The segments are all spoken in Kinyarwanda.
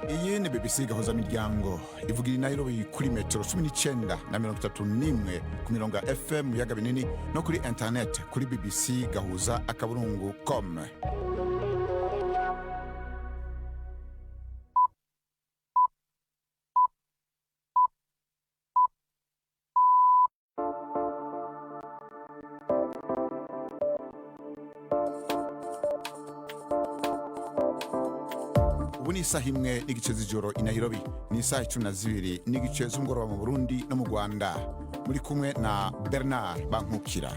Iyi ni BBC gahuza miryango ivugira Nairobi kuri metero 19 na 31 ku mirongo FM mu yaga binini no kuri internet kuri bbcgahuza.com. Ubu ni isaha imwe n'igice z'ijoro i Nairobi, ni isaha 12 n'igice z'umugoroba mu Burundi no mu Rwanda. Muri kumwe na Bernard Bankukira.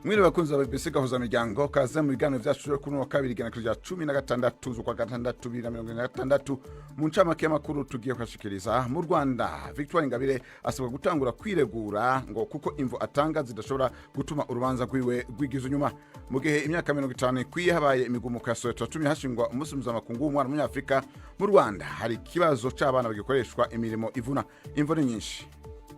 Mwiri bakunzi ba BBC gahuza miryango, kaze mu biganiro vyacu kuri wa kabiri gana kuri 16 z'ukwa gatandatu 2026 mu ncamake y'amakuru tugiye kwashikiriza. Mu Rwanda, Victoire Ingabire asabwa gutangura kwiregura ngo kuko imvo atanga zidashobora gutuma urubanza rwiwe rwigiza nyuma. Mu gihe imyaka 50 kwiye habaye imigumuko ya Soweto yatumye hashingwa umunsi mpuzamakungu w'umwana w'umunyafrika, mu Rwanda hari ikibazo c'abana bagikoreshwa imirimo ivuna. Imvo ni nyinshi.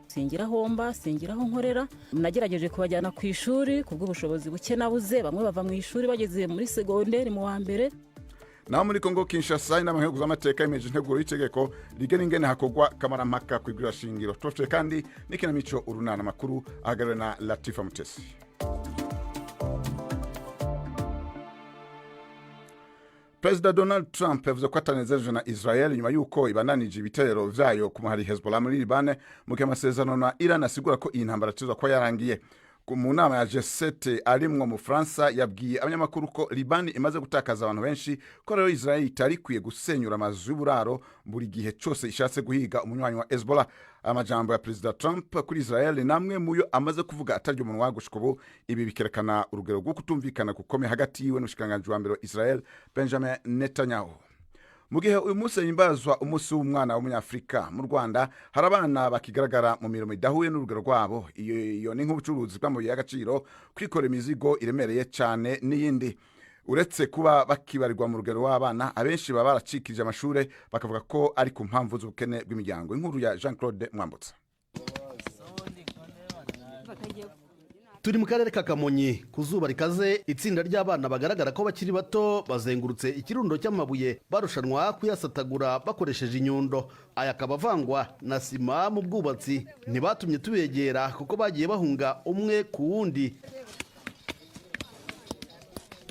Singiraho mba, singiraho nkorera, nagerageje kubajyana ku ishuri kubw'ubushobozi buke nabuze, bamwe bava mu ishuri bageze muri segonderi mu wa mbere. Naho muri Kongo Kinshasa inama nk'uko z'amateka imeje integuro y'itegeko rigena ingene hakogwa kamarampaka kwigurira shingiro. Tofite kandi n'ikinamico urunana makuru ahagarariwe na Latifa Mutesi. President Donald Trump yavuze ko atanezerejwe na Israel nyuma yuko ibananije ibitero vyayo ku muhari Hezbollah muri Liban, mu gihe amasezerano na Iran asigura ko iyi ntambara tuza ko yarangiye. Mu nama ya G7 arimwo mu Fransa yabwiye abanyamakuru ko Liban imaze gutakaza abantu benshi, ko rero Israel itari kwiye gusenyura amazu y'uburaro buri gihe cyose ishatse guhiga umunywanyi wa Hezbollah. Amajambo ya President Trump kuri Israel namwe muyo amaze kuvuga ataryo umunwa gushika ubu. Ibi bikerekana urugero rwo kutumvikana gukomeye hagati yiwe n'ushikanganje wa mbere Israel Benjamin Netanyahu. Mu gihe uyu munsi himbazwa umunsi w'umwana w'umunyafrika, mu Rwanda hari abana bakigaragara mu mirimo idahuye n'urugero rwabo. Iyo ni nk'ubucuruzi bw'amabuye y'agaciro, kwikora imizigo iremereye cyane n'iyindi. Uretse kuba bakibarirwa mu rugero w'abana, abenshi baba baracikije amashure bakavuga ko ari ku mpamvu z'ubukene bw'imiryango. Inkuru ya Jean-Claude Mwambutsa. Turi mu karere ka Kamonyi ku zuba rikaze, itsinda ry'abana bagaragara ko bakiri bato bazengurutse ikirundo cy'amabuye barushanwa kuyasatagura bakoresheje inyundo. Aya akaba avangwa na sima mu bwubatsi. Ntibatumye tubegera kuko bagiye bahunga umwe ku wundi.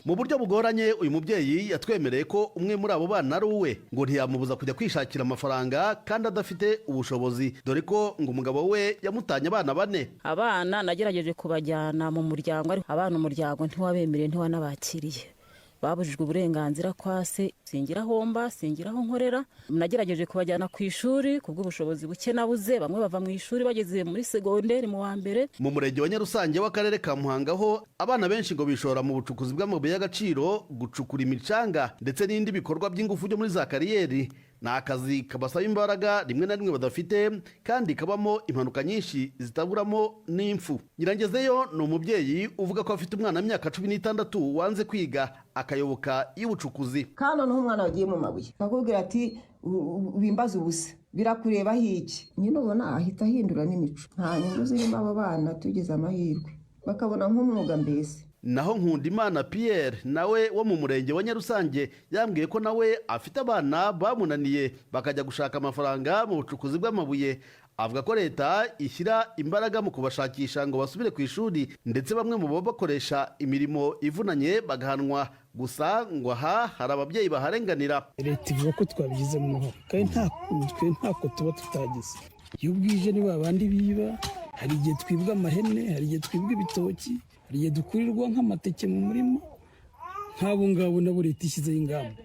Mu buryo bugoranye uyu mubyeyi yatwemereye ko umwe muri abo bana ari uwe, ngo ntiyamubuza kujya kwishakira amafaranga kandi adafite ubushobozi, dore ko ngo umugabo we yamutanye abana 4. Abana nagerageje kubajyana mu muryango, ariko abana umuryango ntiwabemereye, ntiwanabakiriye. Babujijwe uburenganzira kwa se. Singiraho mba, singiraho nkorera, nagerageje kubajyana ku ishuri kubw'ubushobozi buke nabuze, bamwe bava mu ishuri bageze muri segonderi mu wa mbere. Mu murenge wa Nyarusange w'akarere ka Muhanga ho abana benshi ngo bishora mu bucukuzi bw'amabuye y'agaciro, gucukura imicanga ndetse n'indi bikorwa by'ingufu byo muri za kariyeri. Ni akazi kabasaba imbaraga rimwe na rimwe badafite, kandi kabamo impanuka nyinshi zitaburamo n'impfu. Nyirangezeyo ni umubyeyi uvuga ko afite umwana w'imyaka 16 wanze kwiga akayoboka y'ubucukuzi. Kandi n'umwana wagiye mu mabuye bakubwira ati bimbaza ubusa, birakureba hiki. Nyine ubona ahita ahindura n'imico. Nta nyungu zirimo abo bana, tugize amahirwe bakabona nk'umwuga mbese. Naho Nkundimana Pierre nawe wo mu murenge wa Nyarusange yambwiye ko nawe afite abana bamunaniye bakajya gushaka amafaranga mu bucukuzi bw'amabuye. Avuga ko leta ishyira imbaraga mu kubashakisha ngo basubire ku ishuri, ndetse bamwe mu bo bakoresha imirimo ivunanye bagahanwa. Gusa ngo aha hari ababyeyi baharenganira. Leta ivuga ko twabigize mu ruhare, kandi ntako tuba tutagize. Iyo bwije ni babandi biba, hari igihe twibwa amahene, hari igihe twibwa ibitoki, hari igihe dukurirwa nk'amateke mu murima. Nk'abo ngabo nabo leta ishyizeho ingamba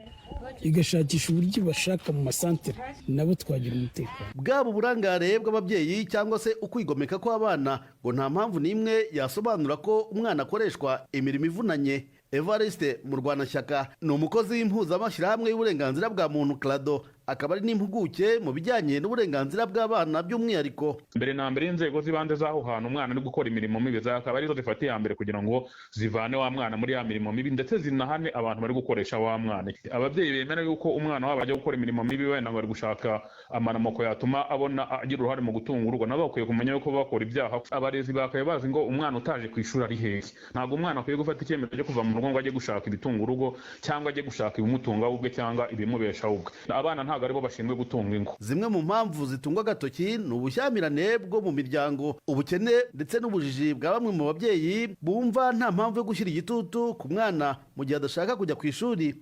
igashakisha uburyo bashaka mu masantere, nabo twagira umutekano. Bwabo burangare bw'ababyeyi cyangwa se ukwigomeka kw'abana ngo nta mpamvu n'imwe yasobanura ko umwana akoreshwa imirimo ivunanye. Evariste Murwanashyaka ni umukozi w'impuzamashyirahamwe y'uburenganzira bwa muntu Clado, akaba ari n'impuguke mu bijyanye n'uburenganzira bw'abana by'umwihariko. Mbere na mbere inzego z'ibanze z'aho hantu umwana ari gukora imirimo mibi zakaba arizo zifata iya mbere kugira ngo zivane wa mwana muri ya mirimo mibi, ndetse zinahane abantu bari gukoresha wa mwana. Ababyeyi bemera yuko umwana wabo ajya gukora imirimo mibi wenda ngo ari gushaka amaramoko yatuma abona agira uruhare mu gutunga urugo, nabo bakwiye kumenya yuko bakora ibyaha. Abarezi bakaye bazi ngo umwana utaje ku ishuri ari hehe. Ntabwo umwana akwiye gufata icyemezo cyo kuva mu rugo ngo ajye gushaka ibitunga urugo cyangwa ajye gushaka ibimutunga ubwe cyangwa ibimubesha ubwe. Abana nta ntabwo aribo bashinzwe gutunga ingo. Zimwe mu mpamvu zitungwa agatoki ni ubushyamirane bwo mu miryango, ubukene ndetse n'ubujiji bwa bamwe mu babyeyi bumva nta mpamvu yo gushyira igitutu ku mwana mu gihe adashaka kujya ku ishuri.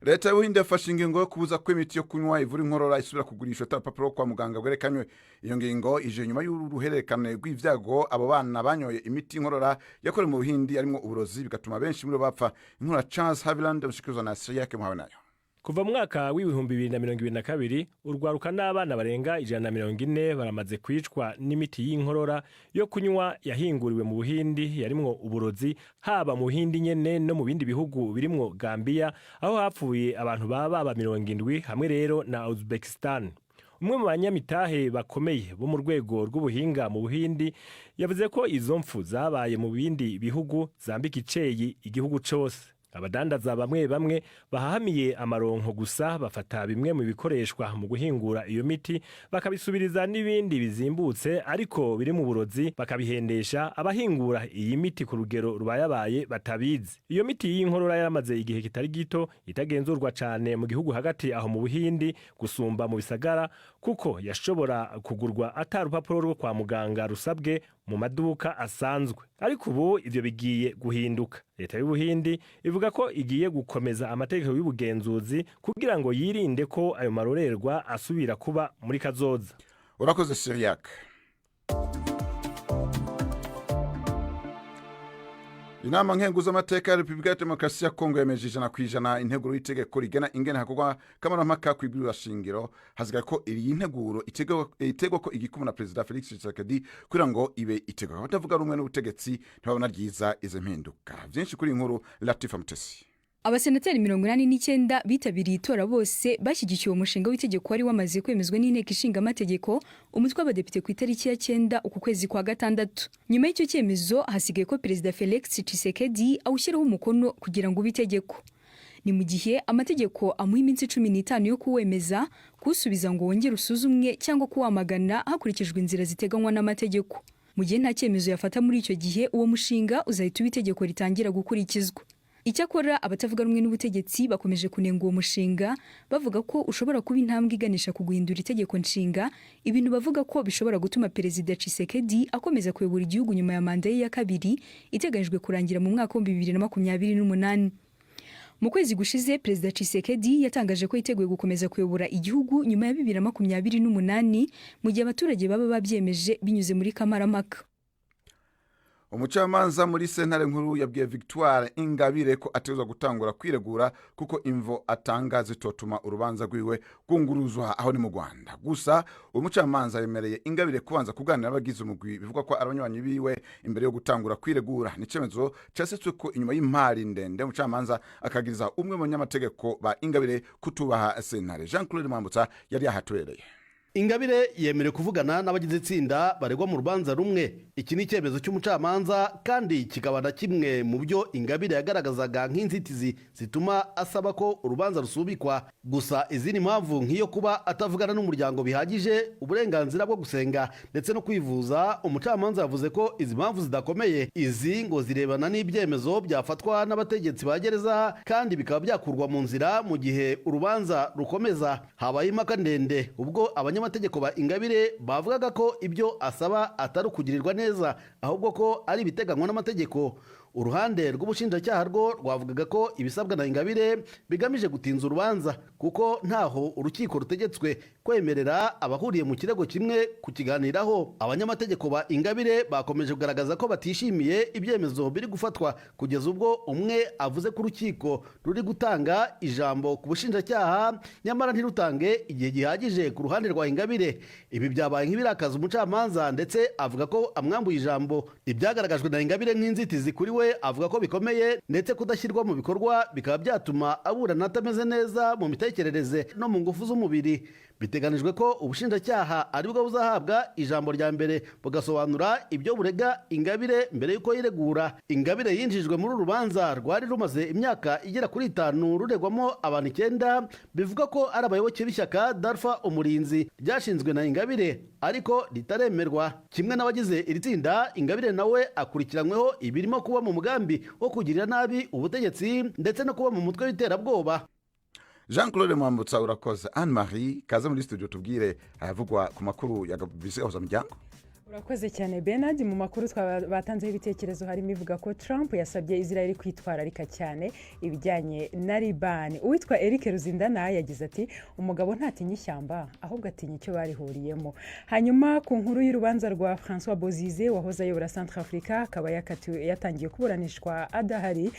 leta y'ubuhinde yafashe ingingo yo kubuza ko imiti yo kunywa ivura inkorora isubira kugurishwa atarupapuro kwa muganga bwerekanywe. Iyo ngingo ije nyuma y'uruhererekane rw'ivyago abo bana banyoye imiti y'inkorora yakorewe mu Buhindi arimo uburozi bigatuma benshi muri bo bapfa. Inkuru Charles Haviland ushikizwa na Syria ke muhawe nayo. Kuva mu mwaka w'ibihumbi 2022 urwaruka n'abana barenga 140 baramaze kwicwa n'imiti y'inkorora yo kunywa yahinguriwe mu Buhindi yarimwo uburozi, haba mu Buhindi nyene no mu bindi bihugu birimwo Gambia aho hapfuye abantu baba 70 hamwe rero na Uzbekistan. Umwe mu banyamitahe bakomeye bo mu rwego rw'ubuhinga mu Buhindi yavuze ko izo mpfu zabaye mu bindi bihugu zambika iceyi igihugu cose. Abadandaza bamwe bamwe bahahamiye amaronko gusa bafata bimwe mu bikoreshwa mu guhingura iyo miti bakabisubiriza n'ibindi bizimbutse ariko biri mu burozi bakabihendesha abahingura iyi miti ku rugero rubayabaye batabizi. Iyo miti y'inkorora yaramaze igihe kitari gito itagenzurwa cane mu gihugu hagati aho mu Buhindi gusumba mu bisagara kuko yashobora kugurwa atarupapuro rwo kwa muganga rusabwe mu maduka asanzwe. Ariko ubu ivyo bigiye guhinduka. Leta y'Ubuhindi ivuga ko igiye gukomeza amategeko y'ubugenzuzi kugira ngo yirinde ko ayo marorerwa asubira kuba muri kazoza. Urakoze Syriac. Inama nkenguzamateka ya Repubulika ya Demokarasi ya Kongo yemeje 100% integuro y'itegeko rigena ingene hakorwa kamarampaka kw'ibwirizwa shingiro. Hazigaye ko iyi nteguro itegwa ko igikumwe na Perezida Felix Tshisekedi kugira ngo ibe itegwa abatavuga rumwe n'ubutegetsi ntibabona ryiza izo mpinduka. Vyinshi kuri inkuru Latifa Mutesi. Abasenateri 89 bitabiriye itora bose bashyigikiye umushinga w'itegeko wari wamaze kwemezwa n'inteko ishinga amategeko umutwe w'abadepite ku itariki ya 9 uku kwezi kwa gatandatu. Nyuma y'icyo cyemezo hasigaye ko Perezida Felix Tshisekedi awushyiraho umukono kugira ngo bitegeko. Ni mu gihe amategeko amuha iminsi 15 yo kuwemeza, kusubiza ngo wongere usuzumwe cyangwa kuwamagana hakurikijwe inzira ziteganywa n'amategeko. Mu gihe nta cyemezo yafata muri icyo gihe uwo mushinga uzahita itegeko ritangira gukurikizwa. Icyakora abatavuga rumwe n'ubutegetsi bakomeje kunenga uwo mushinga bavuga ko ushobora kuba intambwe iganisha ku guhindura itegeko nshinga, ibintu bavuga ko bishobora gutuma Perezida Tshisekedi akomeza kuyobora igihugu nyuma ya manda ye ya kabiri iteganyijwe kurangira mu mwaka wa 2028. Mu kwezi gushize Perezida Tshisekedi yatangaje ko yiteguye gukomeza kuyobora igihugu nyuma ya 2028 mu gihe abaturage baba babyemeje binyuze muri kamarampaka. Umucamanza muri sentare nkuru yabwiye Victoire Ingabire ko atezwa gutangura kwiregura kuko imvo atanga zitotuma urubanza rwiwe kunguruzwa aho ni mu Rwanda. Gusa umucamanza yemereye Ingabire kubanza kuganira n'abagize umugwi bivuga ko abanywanyi biwe imbere yo gutangura kwiregura. Ni cemezo cyasetswe ko inyuma y'impari ndende umucamanza akagiriza umwe mu nyamategeko ba Ingabire kutubaha sentare. Jean-Claude Mwambutsa yari yahatwereye. Ingabire yemerewe kuvugana n'abagize itsinda baregwa mu rubanza rumwe. Iki ni icyemezo cy'umucamanza kandi kikaba na kimwe mu byo Ingabire yagaragazaga nk'inzitizi zituma asaba ko urubanza rusubikwa. Gusa izindi mpamvu nk'iyo kuba atavugana n'umuryango bihagije, uburenganzira bwo gusenga ndetse no kwivuza, umucamanza yavuze ko izi mpamvu zidakomeye. Izi ngo zirebana n'ibyemezo byafatwa n'abategetsi ba gereza kandi bikaba byakurwa mu nzira mu gihe urubanza rukomeza. Habaye impaka ndende ubwo abanyamategeko ba Ingabire bavugaga ko ibyo asaba atari ukugirirwa neza ahubwo ko ari ibiteganywa n'amategeko. Uruhande rw'ubushinjacyaha rwo rwavugaga ko ibisabwa na Ingabire bigamije gutinza urubanza kuko ntaho urukiko rutegetswe kwemerera abahuriye mu kirego kimwe kukiganiraho. Abanyamategeko ba Ingabire bakomeje kugaragaza ko batishimiye ibyemezo biri gufatwa kugeza ubwo umwe avuze ko urukiko ruri gutanga ijambo ku bushinjacyaha nyamara ntirutange igihe gihagije ku ruhande rwa Ingabire. Ibi byabaye nk'ibirakaza umucamanza ndetse avuga ko amwambuye ijambo. Ibyagaragajwe na Ingabire nk'inzitizi kuri we avuga ko bikomeye ndetse kudashyirwa mu bikorwa bikaba byatuma aburana atameze neza mu mitekerereze no mu ngufu z'umubiri. Biteganijwe ko ubushinjacyaha aribwo buzahabwa ijambo rya mbere bugasobanura ibyo burega Ingabire mbere yuko yiregura. Ingabire yinjijwe muri urubanza rwari rumaze imyaka igera kuri 5 ruregwamo abantu 9 bivuga ko ari abayoboke b'ishyaka Darfa Umurinzi ryashinzwe na Ingabire ariko ritaremerwa. Kimwe n'abagize iri tsinda, Ingabire nawe akurikiranyweho ibirimo kuba mu mugambi wo kugirira nabi ubutegetsi ndetse no kuba mu mutwe w'iterabwoba. Jean Claude Mwambutsa urakoze. Anne Marie kaze muri studio tubwire ayavugwa ku makuru ya BBC ahuza miryango. Urakoze cyane Bernard. Mu makuru batanzeho ibitekerezo harimo ivuga ko Trump yasabye Israel kwitwararika cyane ibijyanye na Liban. Uwitwa Eric Ruzindana yagize ati umugabo ntatinya ishyamba ahubwo atinya icyo barihuriyemo. Hanyuma ku nkuru y'urubanza rwa François Bozize wahoze ayobora Centrafrica akaba yatangiye kuburanishwa adahari,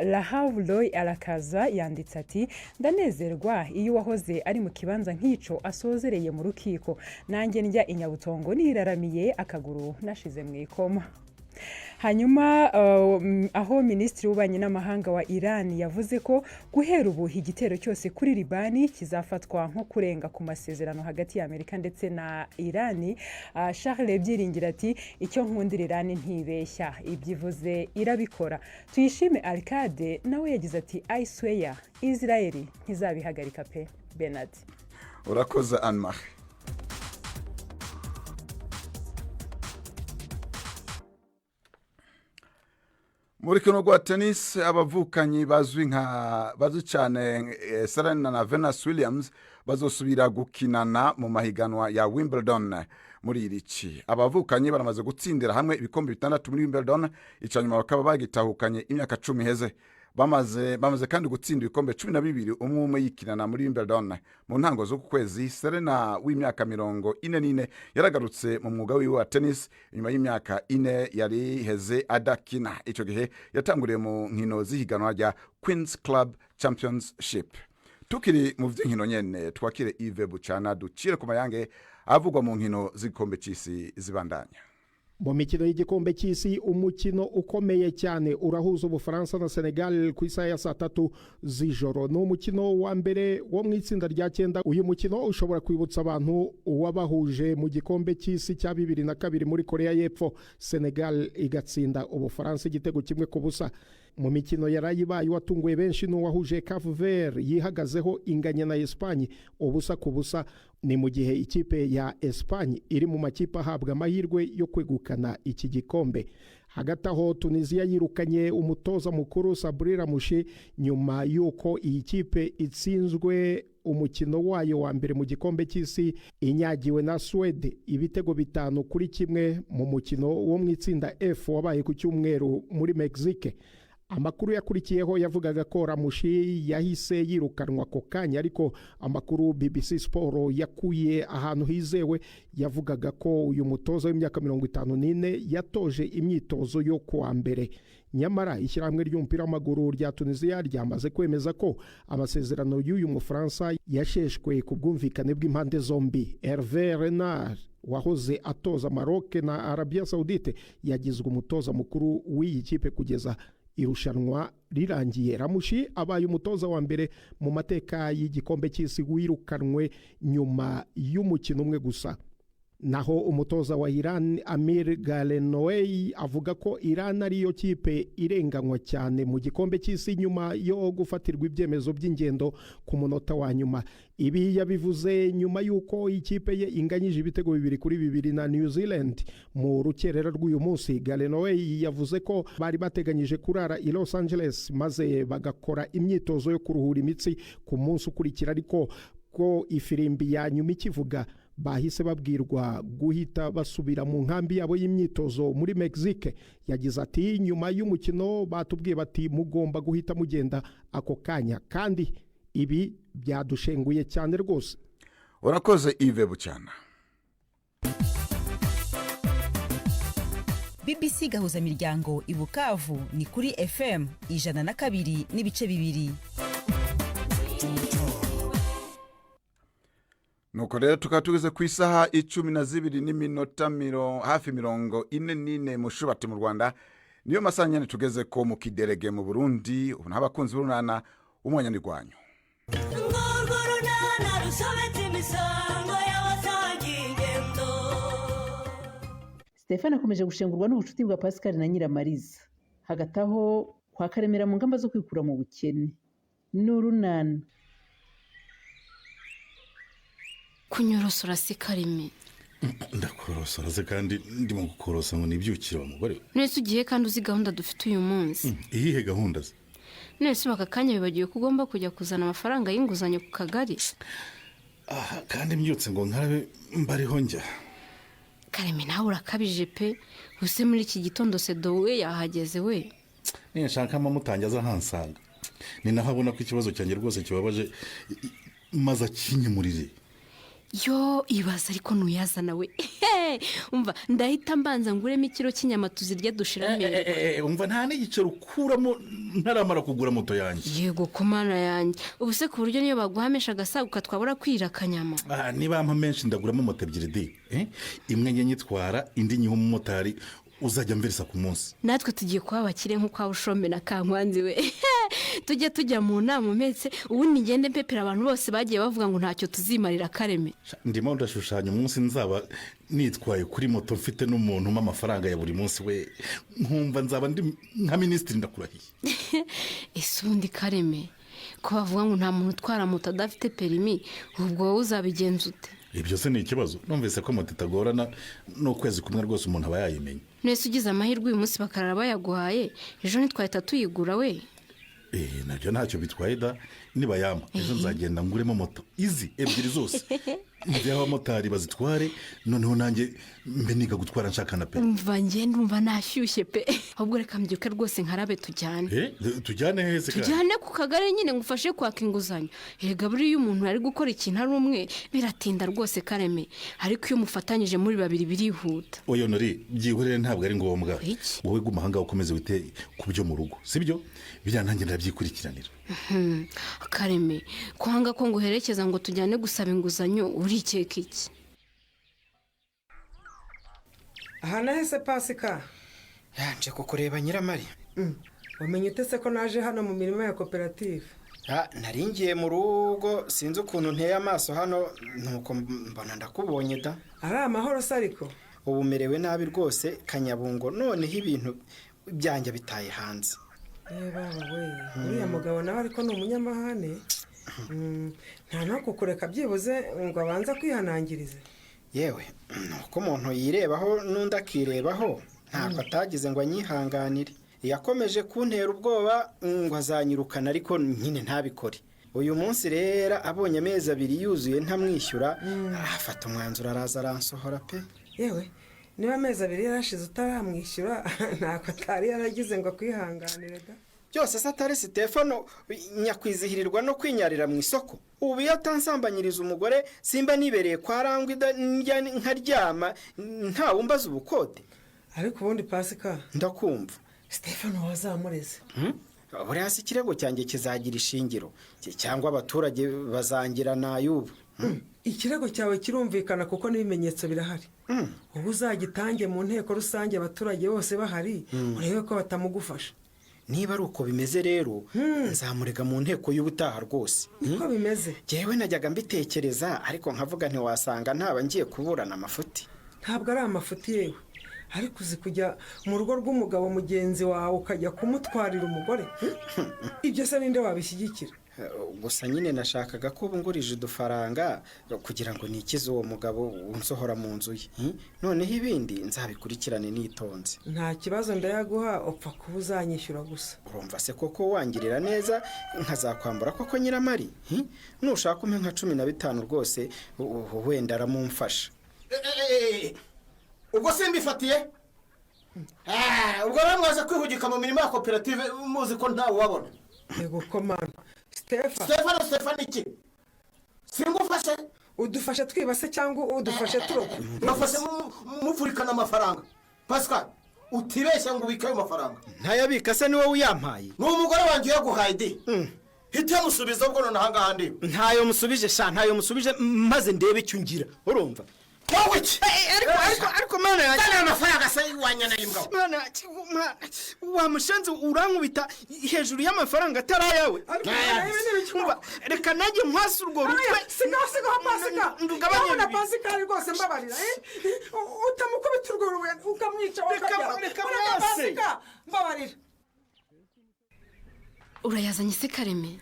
Lahavloy Alakaza yanditse ati ndanezerwa iyo wahoze ari mu kibanza nk'ico asozereye mu rukiko, nanjye njya inyabutongo niraramiye akaguru nashize mu ikoma. Hanyuma aho Minisitiri w'Ububanyi n'Amahanga wa Iran yavuze ko guhera ubu igitero cyose kuri Libani kizafatwa nko kurenga ku masezerano hagati ya Amerika ndetse na Iran. Charles Byiringira ati icyo nkundira Iran ntibeshya, ibyivuze irabikora. Tuyishime Arcade nawe yagize ati I swear Israel ntizabihagarika pe. Bernard. Urakoze Anne Marie. Muri kino rwa tennis abavukanyi bazwi cyane Serena na Venus Williams bazosubira gukinana mu mahiganwa ya Wimbledon muri irici. Abavukanyi baramaze gutsindira hamwe ibikombe 6 muri Wimbledon, icanyuma bakaba bagitahukanye imyaka 10 heze. Bamaze kandi gutsinda ibikombe 12 umwe yikinana muri Wimbledon. Mu ntango zo kwezi Serena w'imyaka 44 yaragarutse mu mwuga wiwe wa tennis nyuma y'imyaka 4 yari heze adakina. Ico gihe yatanguriye mu nkino zihiganwa rya Queen's Club Championship. Tukiri mu vy'inkino nyene twakire Yves Bucana ducire ku mayange avugwa mu nkino z'igikombe c'isi zibandanya. Mu mikino y'igikombe cy'isi umukino ukomeye cyane urahuza Ubufaransa na Senegal ku isaha ya 3 z'ijoro. Ni umukino wa mbere wo mu itsinda rya 9. Uyu mukino ushobora kwibutsa abantu uwabahuje mu gikombe cy'isi cya 2002 muri Korea y'Epfo, Senegal igatsinda Ubufaransa igitego 1-0. Mu mikino yarayibaye watunguye benshi n'uwahuje Cape Verde yihagazeho inganya na Espagne 0-0. Ni mu gihe ikipe ya Espagne iri mu makipe ahabwa amahirwe yo kwegukana iki gikombe. Hagati aho Tunisia yirukanye umutoza mukuru Sabri Lamouchi nyuma yuko iyi kipe itsinzwe umukino wayo wa mbere mu gikombe cy'isi inyagiwe na Swede ibitego 5-1 mu mukino wo mu itsinda F wabaye ku cyumweru muri Mexique. Amakuru yakurikiyeho yavugaga ko Lamouchi yahise yirukanwa ko kanya, ariko amakuru BBC Sport yakuye ahantu hizewe yavugaga ko uyu mutoza w'imyaka 54 yatoje imyitozo yo kuwa mbere. Nyamara ishyirahamwe ry'umupira w'amaguru rya Tunisia ryamaze kwemeza ko amasezerano y'uyu Mufaransa yasheshwe ku bwumvikane bw'impande zombi. Hervé Renard wahoze atoza Maroc na Arabia Saoudite yagizwe umutoza mukuru w'iyi kipe kugeza irushanwa rirangiye. Lamouchi abaye umutoza wa mbere mu mateka y'igikombe cy'isi wirukanwe nyuma y'umukino umwe gusa. Naho umutoza wa Iran Amir Galenouei avuga ko Iran ariyo kipe irenganywa cyane mu gikombe cy'isi nyuma yo gufatirwa ibyemezo by'ingendo ku munota wa nyuma. Ibi yabivuze nyuma yuko ikipe ye inganyije ibitego 2-2 na New Zealand mu rukerera rw'uyu munsi. Galenouei yavuze ko bari bateganyije kurara i Los Angeles maze bagakora imyitozo yo kuruhura imitsi ku munsi ukurikira, ariko ko ifirimbi ya nyuma ikivuga bahise babwirwa guhita basubira mu nkambi yabo y'imyitozo muri Mexique. Yagize ati nyuma y'umukino batubwiye bati mugomba guhita mugenda ako kanya, kandi ibi byadushenguye cyane rwose. Urakoze Yves Bucana. BBC gahuza miryango i Bukavu ni kuri FM 102.2. Nuko rero tukatugeze ku isaha 12 n'iminota hafi 44 mu Shubati mu Rwanda. Niyo masaha nyene tugeze ko mu Kiderege mu Burundi. Ubu n'abakunzi b'urunana umwanyanirwanyo. Stefano akomeje gushengurwa n'ubucuti bwa Pascal na Nyiramariza. Hagati aho kwa Karemera mu ngamba zo kwikura mu bukene. N'urunana. Kunyorosora si Kareme. Ndakorosora se kandi ndimo gukorosa ngo nibyukire wa mugore. Nese ugiye kandi uzi gahunda dufite uyu munsi. Iyihe gahunda se? nese baka kanya bibagiwe ko ugomba kujya kuzana amafaranga y'inguzanyo ku kagari. aha kandi mbyutse ngo nkarabe mbariho njya. Kareme nawe urakabije pe, use muri iki gitondo Sedo we yahageze we. Nshaka mutangiza hansanga, ni naho abona ko ikibazo cyanjye rwose kibabaje maze akinyemurire. Yo ibaza ariko nuyazana we. Umva ndahita mbanza nguremo ikiro cy'inyama tuzirya dushirame. Umva nta n'igicero ukuramo ntaramara kugura moto yanjye. Yego kumana yanjye. Ubuse ku buryo niyo baguhamesha agasaguka twabura kwira kanyama. Niba ampa menshi ndaguramo moto ebyiri de. Imwe nye nyitwara indi nyiho umumotari uzajya mverisa ku munsi. Natwe tugiye kwa bakire nko kwa Bushombe na Kankwanzi we. Tujya mu nama umetse ubundi ngende mpepera abantu bose bagiye bavuga ngo ntacyo tuzimarira Kareme. Ndimo ndashushanya umunsi nzaba nitwaye kuri moto mfite n'umuntu umpa amafaranga ya buri munsi we, nkumva nzaba ndi nka minisitiri ndakurahiye. Ese ubundi Kareme ko bavuga ngo nta muntu utwara moto adafite perimi, ubwo wowe uzabigenza ute? Ibyo se ni ikibazo. Numvise ko moto itagorana n'ukwezi kumwe rwose umuntu aba yayimenya. Nese ugize amahirwe uyu munsi bakarara bayaguhaye, ejo ntitwahita tuyigura we. Nabyo ntacyo bitwaye da, niba yampa ejo nzagenda nguremo moto izi ebyiri zose. Njye abamotari bazitware noneho nanjye mbe niga gutwara nshaka na pe. Umva njye ndumva nashyushye pe. Ahubwo reka mbyuke rwose nkarabe tujyane. Tujyane hese kandi? Tujyane ku kagari nyine ngufashe kwaka inguzanyo. Erega buriya umuntu ari gukora ikintu ari umwe biratinda rwose Kareme, ariko iyo mufatanyije muri babiri birihuta. Oyo nori byihorere ntabwo ari ngombwa. Wowe guma hanga ukomeze wite kubyo mu rugo, sibyo? Biriya nanjye ndabyikurikiranira. Kareme kwanga ko nguherekeza ngo tujyane gusaba inguzanyo urikeka iki? Aha nahise Pasika yanje kukureba Nyiramari. Wamenye utese ko naje hano mu mirimo ya koperative? Naringiye mu rugo sinzi ukuntu nteye amaso hano nuko mbona ndakubonye da. Ari amahoro se ariko? Ubu merewe nabi rwose Kanyabungo, noneho ibintu byanjye bitaye hanze. Baba we, uriya mugabo nawe ariko ni umunyamahane. Nta no kukureka byibuze ngo abanza kwihanangirize. Yewe nuko umuntu yirebaho n'undi akirebaho ntabwo atagize ngo anyihanganire. Yakomeje kuntera ubwoba ngo azanyirukana ariko nyine ntabikore. Uyu munsi rero abonye amezi 2 yuzuye ntamwishyura, afata umwanzuro araza aransohora pe. Yewe niba amezi 2 yarashize utaramwishyura ntako atari yaragize ngo kwihanganire da. Byose satare Stefano nyakwizihirirwa no kwinyarira mu isoko. Ubu yatansambanyiriza umugore simba nibereye kwa Rangwida nkaryama nta wumbaza ubukode. Ariko ubundi Pasika ndakumva Stefano wazamureze. Buri hasi kirego cyanjye kizagira ishingiro cyangwa abaturage bazangira nayubu. Ikirego cyawe kirumvikana kuko n'ibimenyetso birahari. Ubu uzagitange mu nteko rusange abaturage bose bahari urebe ko batamugufasha. Niba ari uko bimeze rero nzamurega mu nteko y'ubutaha rwose. Uko bimeze? Jewe najyaga mbitekereza ariko nkavuga nti wasanga ntaba ngiye kuburana amafuti. Ntabwo ari amafuti yewe. Ariko uzi kujya mu rugo rw'umugabo mugenzi wawe ukajya kumutwarira umugore? Ibyo se ninde wabishyigikira? Gusa nyine nashakaga ko bungurije udufaranga kugira ngo nikize uwo mugabo unsohora mu nzu ye. Noneho ibindi nzabikurikirane nitonze. Nta kibazo ndayaguha upfa kuba uzanyishyura gusa. Urumva se koko wangirira neza nkazakwambura koko Nyiramari? Nushaka umpe nka 15 rwose wenda aramumfasha. Ubwo simbifatiye? Ubwo ramwaza kwihugika mu mirimo ya koperative muzi ko ntawe wabona. Yego komana. Stefano iki? Singufashe? Udufashe twibase cyangwa udufashe turoka? Mufashe muvurikana amafaranga. Pascal, utibeshya ngo ubikaye amafaranga. Ntayabika se niwe uyampaye. N'umugore wanjye yaguhaye di. Hita musubiza ubwo none hanga handi. Ntayo musubije sha, ntayo musubije maze ndebe icyo ngira. Urumva? Wowe iki? Ariko mana yanjye. Sana amafaranga se wanyana yimbwa. Mana wamushanze urankubita hejuru y'amafaranga atarayawe. Reka najye nkwasa urwo rutwe. Siga Pasika. Ndugabanye Pasika rwose mbabarira. Utamukubita urwo ruwe ukamwica wakajya. Reka Pasika mbabarira. Urayazanye se Kareme?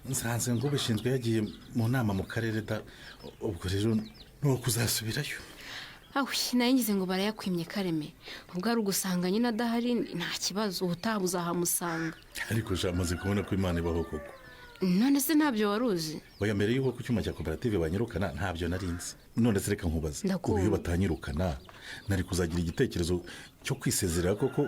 Nsanze ngo bishinzwe yagiye mu nama mu karere da, ubwo rero no kuzasubirayo. nayo ngize ngo barayakwimye Kareme ubwo ari ugusanga nyine adahari nta kibazo ubutaha buzahamusanga. ariko amaze kubona ko Imana ibaho koko. None se ntabyo wari uzi? Oya, mbere y'uko ku cyuma cya koperative banyirukana ntabyo narinzi. None se reka nkubaze, ubu iyo batanyirukana nari kuzagira igitekerezo cyo kwisezerera koko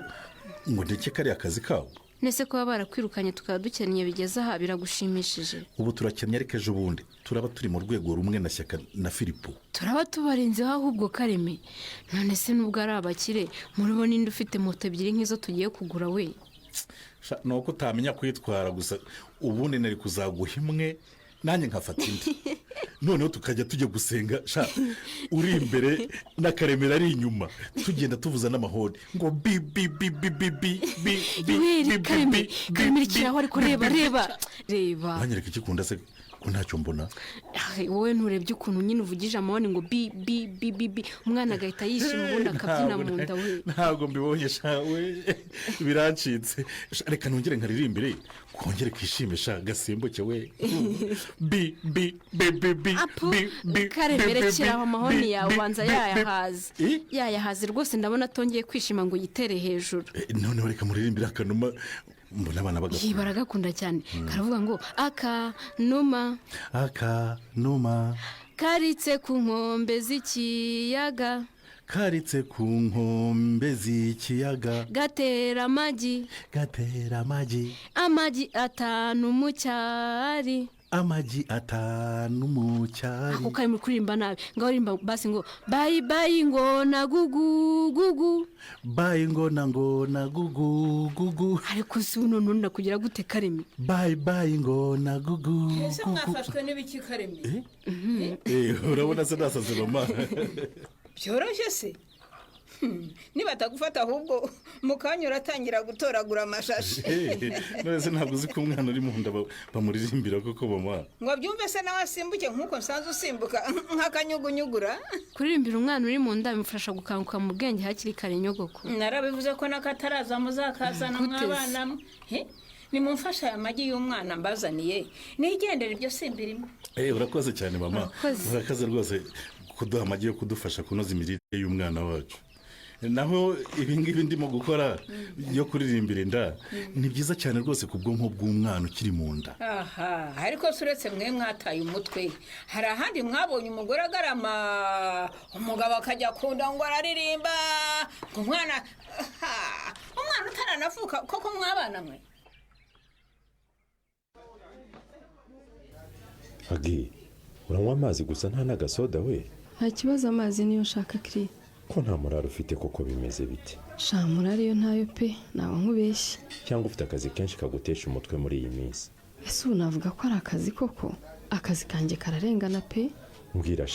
ngo ndeke kariya akazi kawo? Nese kuba barakwirukanye tukaba dukennye bigeze aha biragushimishije? Ubu turakennye ariko ejo bundi turaba turi mu rwego rumwe na Shyaka na Filipo. Turaba tubarinzeho ahubwo Kareme. None se nubwo ari abakire murabona indi ufite moto ebyiri nk'izo tugiye kugura we? Nuko utamenya kwitwara gusa, ubundi nari kuzaguha imwe nanjye nkafata indi. Noneho tukajya tujya gusenga uri imbere na Karemera ari inyuma tugenda tuvuza n'amahoni ngo bi bi bi bi bi bi bi bi Kareme ikiraho ariko reba banyereka ikikunda se ko ntacyo mbona. Wowe nturebye ukuntu nyine uvugije amahoni ngo bi bi bi bi bi umwana agahita yishima ubundi akabyina mu nda we. Ntabwo mbibonye we birancitse. Reka nongere nkaririmbire kongere kwishime gasimbuke we. Bi bi bi bi bi bi Karemera kiraho amahoni yawe ubanza yayahaze rwose ndabona atongeye kwishima ngo yitere hejuru. Noneho reka muririmbire akanuma mbona abana bagakunda. Baragakunda cyane. Karavuga ngo akanuma karitse ku nkombe z'ikiyaga gatera amagi 5 mu cyari. Ako kari muri kuririmba nabi ngaho rimba basi ngo bayi ngo na gugu bayi ngo na gugu. Ariko si uno nunda kugira gute Kareme? Bayi ngo na gugu. Ese mwafashwe n'ibiki Kareme? Urabona se nasaze mama. Byoroshye se? Nibatagufata ahubwo mukanya uratangira gutoragura amashashi. None se ntabwo uzi ko umwana uri mu nda bamuririmbira koko mama? Ngo byumve se nawe asimbuke nk'uko nsanze usimbuka nk'akanyugunyugura. Kuririmbira umwana uri mu nda bimufasha gukanguka mu bwenge hakiri kare nyogoko. Narabivuze ko nakataraza muzakazana mw'abana mwe. Nimumfasha aya magi y'umwana mbazaniye nigendera ibyo simbirimo. Urakoze cyane mama. Urakaze rwose kuduha amagi yo kudufasha kunoza imirire y'umwana wacu. Naho ibingibi ndimo gukora yo kuririmbira inda ni byiza cyane rwose ku bwonko bw'umwana ukiri mu nda. Ariko suretse mwe mwataye umutwe, hari ahandi mwabonye umugore agarama umugabo akajya kunda ngo araririmba ngo umwana utaranavuka koko mwabana mwe. Agi, uranywa amazi gusa nta n'agasoda we? Nta kibazo amazi niyo nshaka Kiri. Ko nta murari ufite koko bimeze bite? Murari yo ntayo pe, nawe nkubeshye. Cyangwa ufite akazi kenshi kagutesha umutwe muri iyi minsi? Ese ubu navuga ko ari akazi koko? Akazi kanjye kararengana pe. Mbwira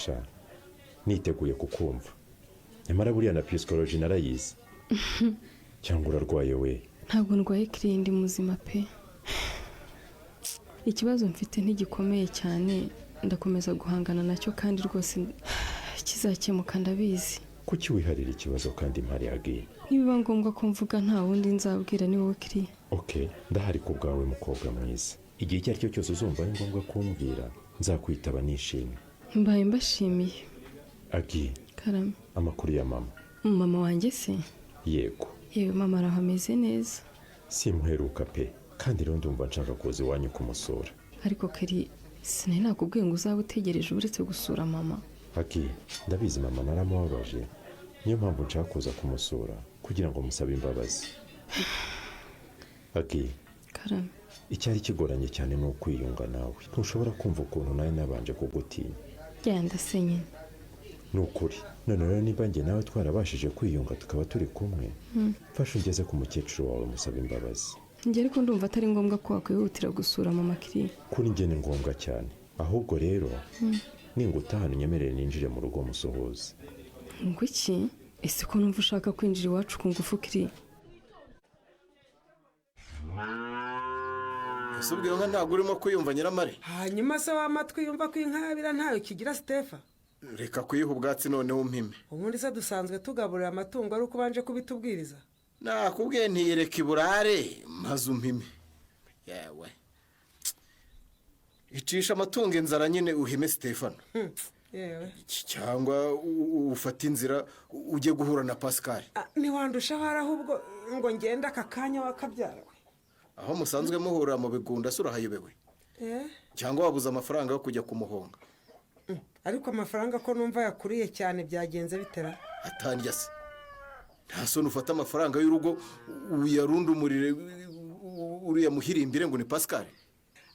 niteguye kukumva. Nyamara buriya na psychology narayize. Cyangwa urarwaye we? Ntabwo ndwaye Kiri, ndi muzima pe. Ikibazo mfite ntigikomeye cyane, ndakomeza guhangana nacyo kandi rwose kizakemuka ndabizi. Kuki wiharira ikibazo kandi mpari Agi? Nibiba ngombwa ko mvuga nta wundi nzabwira ni wowe Kiri. Okay, ndahari ku bwawe mukobwa mwiza. Igihe icyo ari cyo cyose uzumva ari ngombwa kumbwira nzakwitaba nishimye. Mbaye mbashimiye. Agi. Karame. Amakuru ya mama? Mama wanjye se? Yego. Yewe mama arahameze neza. Simperuka pe, kandi rero ndumva nshaka kuza iwanyu kumusura. Ariko Kiri, sinari nakubwiye ngo uzaba utegereje uretse gusura mama. Agi, ndabizi mama naramubabaje, niyo mpamvu nshaka kuza kumusura kugira ngo musabe imbabazi. Agi. Karame. Icyari kigoranye cyane ni ukwiyunga nawe. Ntushobora kumva ukuntu nawe nabanje kugutinya. Genda se nyine. Ni ukuri. None rero niba njye nawe twarabashije kwiyunga tukaba turi kumwe, mfasha ungeze ku mukecuru wawe musaba imbabazi. Njye ariko ndumva atari ngombwa ko wakwihutira gusura mama Kiri. Kuri njye ni ngombwa cyane. Ahubwo rero ningutahana unyemerere ninjire mu rugo musuhuze. Ngo iki? Ese ko numva ushaka kwinjira iwacu ku ngufu Kiri? Ese ubwo nka ntabwo urimo kwiyumva Nyiramare? Hanyuma se w'amatwi yumva ko inkabira ntayo kigira Stefa? Reka kuyiha ubwatsi noneho umpime. Ubundi se dusanzwe tugaburira amatungo ari uko banje kubitubwiriza? Nakubwiye ntiyereka iburare maze umpime. Yewe. Icisha amatungo inzara nyine uhime Stefano. yewe cyangwa ufata inzira ujye guhura na Pascal. ntiwandushaho hari ahubwo ngo ngende aka kanya wakabyara we. Aho musanzwe muhurira mu bigunda se urahayobewe cyangwa wabuze amafaranga yo kujya kumuhonga? ariko amafaranga ko numva yakuriye cyane byagenze bitera atandya se nta soni ufata amafaranga y'urugo uyarundumurire uriya muhirimbire ngo ni Pascal.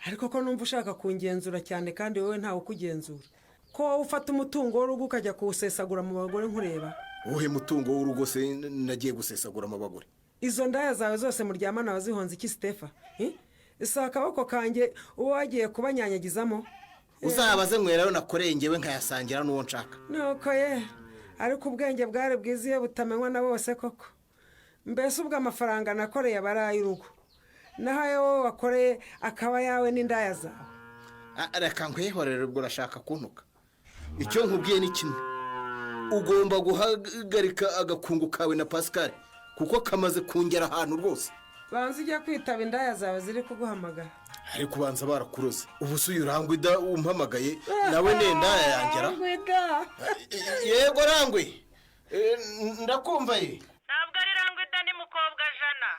ariko ko numva ushaka kungenzura cyane kandi wowe ntawe ukugenzura ko ufata umutungo w'urugo ukajya kuwusesagura mu bagore nkureba. wowe mutungo w'urugo se nagiye gusesagura mu bagore? izo ndaya zawe zose muryamana wazihonze iki Stefa? si akaboko kanjye uwo wagiye kubanyanyagizamo? uzabaze nkwerayo nakoreye ngewe nkayasangira n'uwo nshaka. nuko ye ariko ubwenge bwari bwiza iyo butamenywa na bose koko. mbese ubwo amafaranga nakoreye aba ari ay'urugo naho ayo wowe wakoreye akaba yawe n'indaya zawe. reka nkwihorere ubwo urashaka kuntuka. icyo nkubwiye ni kimwe, ugomba guhagarika agakungu kawe na Pascal kuko kamaze kungera ahantu rwose. banza ujya kwitaba indaya zawe ziri kuguhamagara. ariko ubanza barakuroze. ubu se uyu Rangwida umpamagaye nawe ni indaya yangera? yego Rangwe ndakumva ye. ntabwo ari Rangwida ni mukobwa Jana.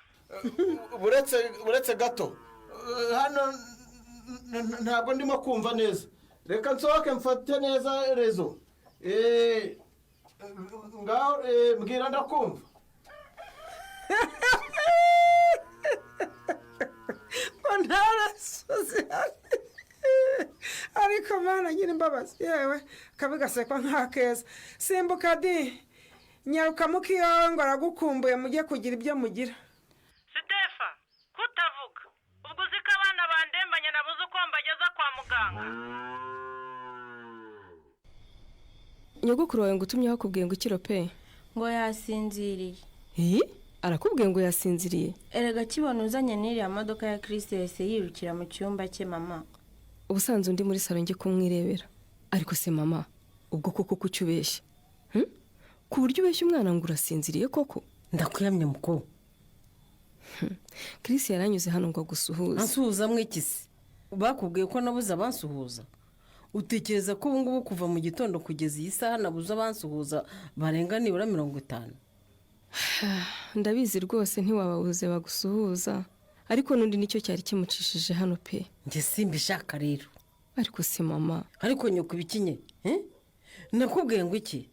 buretse gato hano ntabwo ndimo kumva neza. reka nsohoke mfate neza rezo. ngaho mbwira ndakumva. ntarasoze ariko mana nyiri imbabazi yewe kabi gasekwa nk'akeza. simbuka di nyaruka mukiyowe ngo aragukumbuye mujye kugira ibyo mugira. Stefa kutavuga ubwo uzi ko abana bandembanye nabuze uko mbageza kwa muganga. nyogokuru wawe ngo utumye hakubwiye ngo ikiro pe ngo yasinziriye. arakubwiye ngo yasinziriye? erega kibona uzanye n'iriya modoka ya Chris yahise yirukira mu cyumba cye mama. ubusanzwe undi muri salo njye kumwirebera. ariko se mama ubwo koko kucyubeshya ku buryo ubeshya umwana ngo urasinziriye koko? ndakuyamye mukuru. Chris yaranyuze hano ngo agusuhuze. ansuhuza mwikisi bakubwiye ko nabuze abansuhuza? utekereza ko ubu ngubu kuva mu gitondo kugeza iyi saha nabuze abansuhuza barenga nibura 50? ndabizi rwose ntiwababuze bagusuhuza, ariko n'undi nicyo cyari kimucishije hano pe. njye simbishaka rero. ariko se mama, ariko nyoko bikinye nakubwiye ngo iki?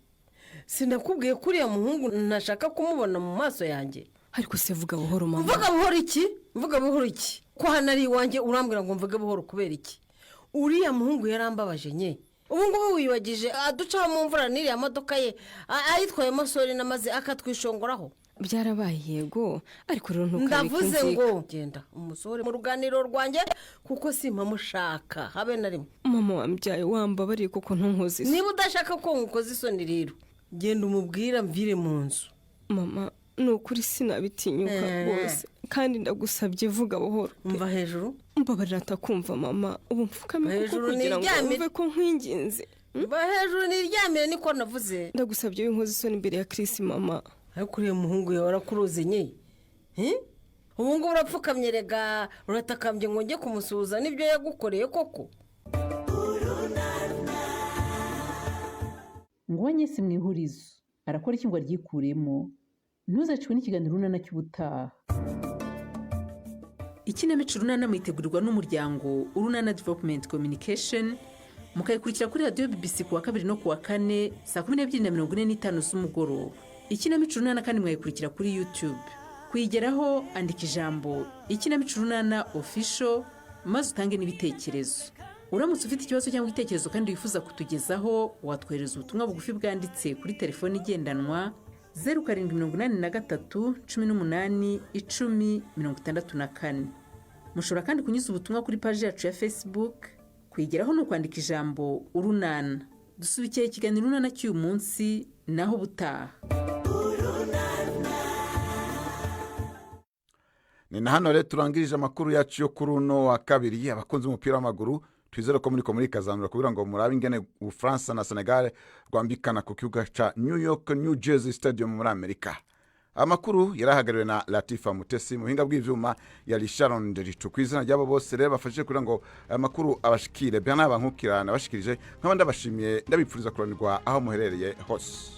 sinakubwiye ko uriya muhungu ntashaka kumubona mu maso yanjye? ariko se vuga buhoro mama. vuga buhoro iki? vuga buhoro iki? ko hano ari iwanjye urambwira ngo mvuge buhoro kubera iki? uriya muhungu yarambabaje nye. ubu ngubu wibagije aducaho mu mvura n'iriya modoka ye ayitwaye masori namaze akatwishongoraho. byarabaye yego, ariko rero ntukabike ndavuze ngo genda umusore mu ruganiro rwanjye kuko simpamushaka habe na rimwe. mama wambyaye wambabariye kuko ntunkoze isoni. niba udashaka ko nkukoze isoni rero genda umubwira mvire mu nzu. mama ni ukuri sinabitinyuka rwose kandi ndagusabye vuga buhoro. umva hejuru mbabarira atakumva mama. ubu mfukame kuko kugira ngo wumve ko nkwinginze. mba hejuru niryamire niko navuze. ndagusabye w'inkozi isoni imbere ya Chris mama. ariko uriya muhungu yawe arakuruze nye. ubu ngubu urapfukamye rega uratakambye ngo njye kumusuhuza n'ibyo yagukoreye koko. ngo wanyese mu ihurizo arakora iki ngo aryikuremo? ntuzacwe n'ikiganiro runana cy'ubutaha. ikinamico runana mwitegurirwa n'umuryango urunana development communication, mukayikurikira kuri radiyo BBC kuwa 2 no kuwa 4 saa 12:45 z'umugoroba. ikinamico runana kandi mwayikurikira kuri YouTube. kuyigeraho andika ijambo ikinamico runana official maze utange n'ibitekerezo. uramutse ufite ikibazo cyangwa igitekerezo kandi wifuza kutugezaho, watwohereza ubutumwa bugufi bwanditse kuri telefoni igendanwa 0783 18 10 mushobora kandi kunyuza ubutumwa kuri paji yacu ya Facebook. kuyigeraho no kwandika ijambo urunana. dusubikiye ikiganiro runana cy'uyu munsi naho butaha. ni na hano rero turangirije amakuru yacu yo kuri uno wa kabiri. abakunzi b'umupira w'amaguru twizere ko muri kazanura kugira ngo murabe ingene Ubufaransa na Senegal rwambikana ku kibuga ca New York New Jersey Stadium muri Amerika. amakuru yarahagariwe na Latifa Mutesi mu buhinga bw'ivyuma yari Sharon Deritu kwizina ryabo bose rero bafashije kugira ngo amakuru abashikire bya nabankukira nabashikirije nk'abandi abashimiye ndabipfuriza kuranirwa aho muherereye hose.